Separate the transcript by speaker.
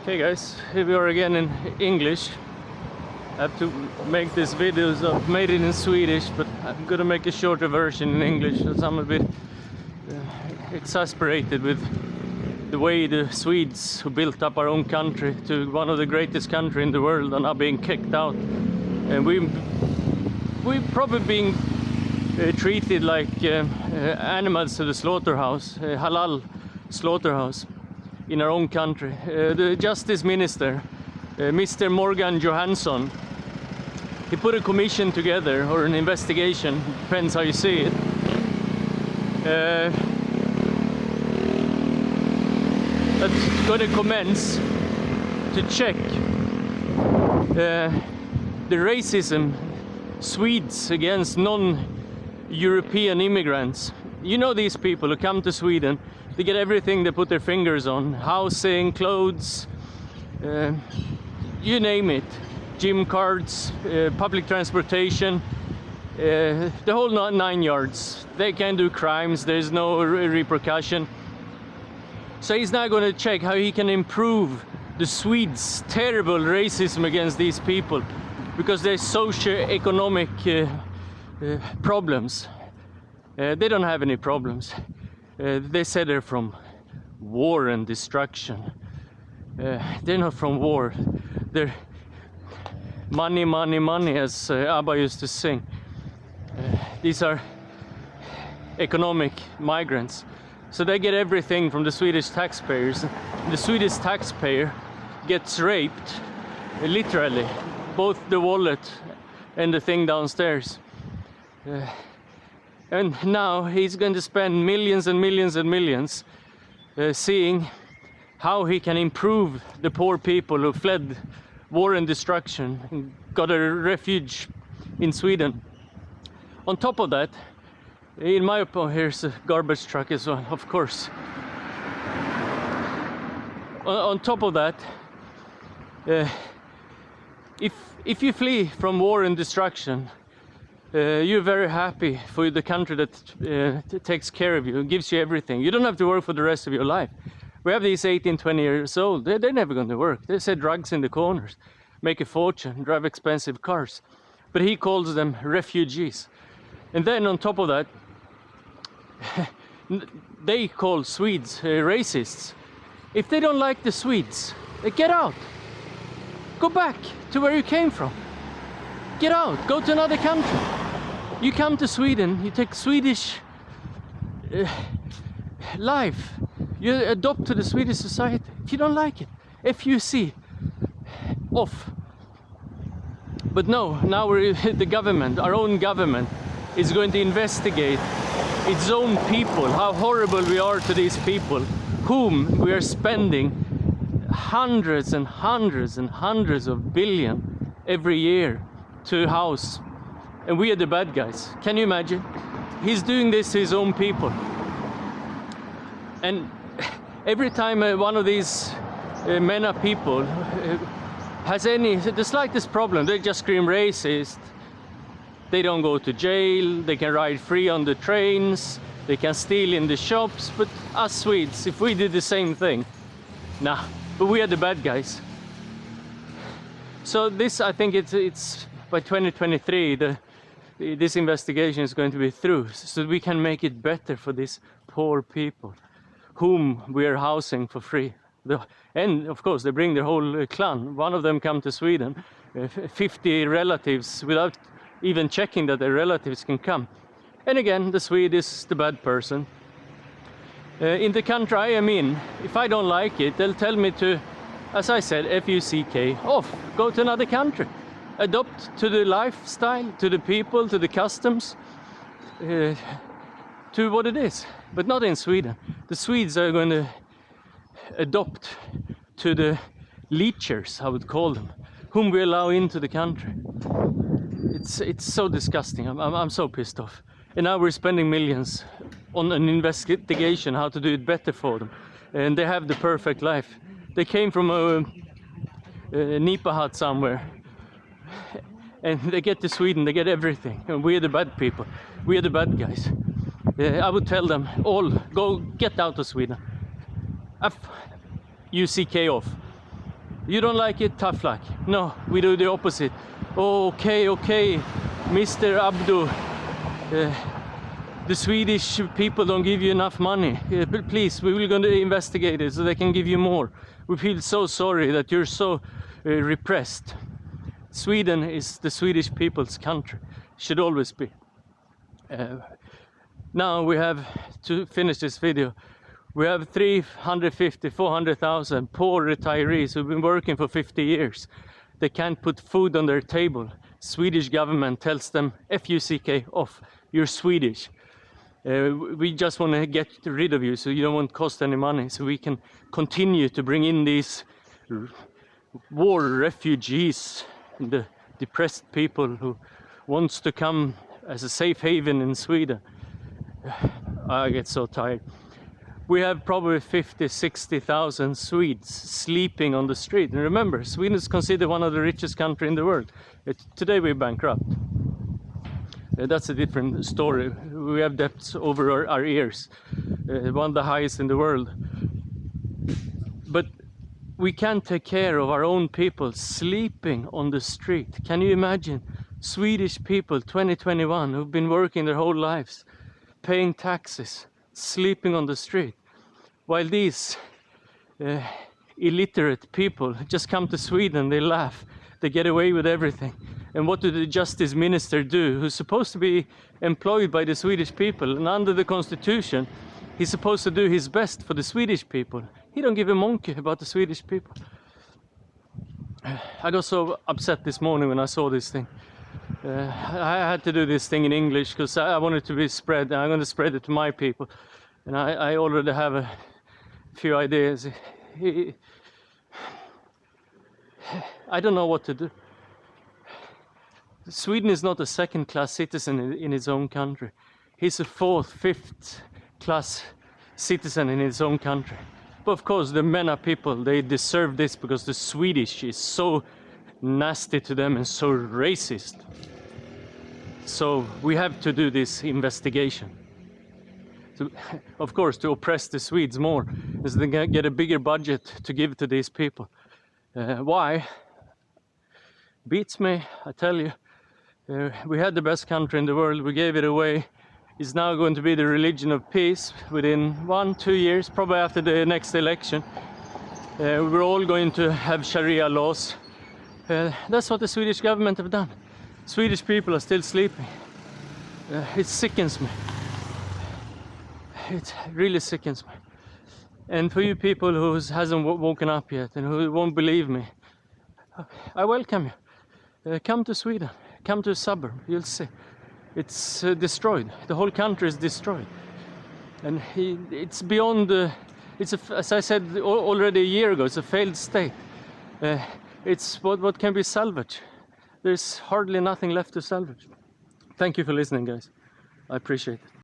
Speaker 1: Okay guys, here we are again in English. I have to make this video, so I've made it in Swedish, but I'm gonna make a shorter version in English, because I'm a bit exasperated with the way the Swedes who built up our own country to one of the greatest countries in the world are now being kicked out. And we're probably being treated like animals to the slaughterhouse, halal slaughterhouse in our own country. The Justice Minister, Mr. Morgan Johansson, he put a commission together, or an investigation, depends how you see it. That's going to commence to check the racism Swedes against non-European immigrants. You know, these people who come to Sweden, they get everything they put their fingers on: housing, clothes, you name it, gym cards, public transportation, the whole 9 yards. They can do crimes, there's no repercussion. So he's now going to check how he can improve the Swedes' terrible racism against these people, because there's socio-economic problems. They don't have any problems. They said they're from war and destruction. They're not from war. They're money, money, money, as ABBA used to sing. These are economic migrants. So they get everything from the Swedish taxpayers. The Swedish taxpayer gets raped, literally, both the wallet and the thing downstairs. And now he's going to spend millions and millions and millions seeing how he can improve the poor people who fled war and destruction and got a refuge in Sweden. On top of that, in my opinion, here's a garbage truck as well, of course. On top of that, if you flee from war and destruction, you're very happy for the country that takes care of you, gives you everything. You don't have to work for the rest of your life. We have these 18, 20 years old, they're never going to work. They sell drugs in the corners, make a fortune, drive expensive cars. But he calls them refugees. And then on top of that, they call Swedes racists. If they don't like the Swedes, get out. Go back to where you came from. Get out, go to another country. You come to Sweden, you take Swedish life, you adopt to the Swedish society. If you don't like it, FUC, off. But no, now the government, our own government, is going to investigate its own people, how horrible we are to these people, whom we are spending hundreds and hundreds and hundreds of billions every year to house. And we are the bad guys. Can you imagine? He's doing this to his own people. And every time one of these MENA people has the slightest problem, they just scream racist. They don't go to jail, they can ride free on the trains, they can steal in the shops. But us Swedes, if we did the same thing, nah, but we are the bad guys. So this, I think it's by 2023, this investigation is going to be through, so we can make it better for these poor people whom we are housing for free. And of course they bring their whole clan. One of them come to Sweden, 50 relatives, without even checking that their relatives can come. And again, the Swede is the bad person. In the country I am in, if I don't like it, they'll tell me to, as I said, FUCK, off, go to another country. Adopt to the lifestyle, to the people, to the customs, to what it is. But not in Sweden. The Swedes are going to adopt to the leechers, I would call them, whom we allow into the country. It's so disgusting. I'm so pissed off. And now we're spending millions on an investigation how to do it better for them. And they have the perfect life. They came from a Nipa hut somewhere. And they get to Sweden, they get everything. And we are the bad people. We are the bad guys. I would tell them all, go get out of Sweden. UCK off. You don't like it? Tough luck. No, we do the opposite. Oh, okay, Mr. Abdu. The Swedish people don't give you enough money. But please, we will going to investigate it so they can give you more. We feel so sorry that you're so repressed. Sweden is the Swedish people's country. Should always be. Now we have, to finish this video, we have 350, 400,000 poor retirees who've been working for 50 years. They can't put food on their table. Swedish government tells them, F-U-C-K, off, you're Swedish. We just want to get rid of you so you don't want to cost any money, so we can continue to bring in these war refugees, the depressed people who wants to come as a safe haven in Sweden. I get so tired. We have probably 50, 60,000 Swedes sleeping on the street. And remember, Sweden is considered one of the richest countries in the world. Today we're bankrupt. That's a different story. We have debts over our ears, one of the highest in the world. But we can't take care of our own people sleeping on the street. Can you imagine Swedish people, 2021, who've been working their whole lives, paying taxes, sleeping on the street, while these illiterate people just come to Sweden, they laugh, they get away with everything. And what do the justice minister do, who's supposed to be employed by the Swedish people, and under the constitution he's supposed to do his best for the Swedish people? He don't give a monkey about the Swedish people. I got so upset this morning when I saw this thing. I had to do this thing in English because I wanted to be spread, and I'm going to spread it to my people. And I already have a few ideas. I don't know what to do. Sweden is not a second-class citizen in his own country. He's a fourth, fifth-class citizen in his own country. But of course, the MENA people, they deserve this because the Swedish is so nasty to them and so racist. So we have to do this investigation. So, of course, to oppress the Swedes more, is they get a bigger budget to give to these people. Why? Beats me, I tell you. We had the best country in the world, we gave it away. It's now going to be the religion of peace within 1-2 years, probably after the next election. We're all going to have Sharia laws. That's what the Swedish government have done. Swedish people are still sleeping. It sickens me. It really sickens me. And for you people who hasn't woken up yet and who won't believe me, I welcome you. Come to Sweden. Come to a suburb. You'll see. It's destroyed. The whole country is destroyed. And it's beyond... as I said already a year ago, it's a failed state. It's what can be salvaged. There's hardly nothing left to salvage. Thank you for listening, guys. I appreciate it.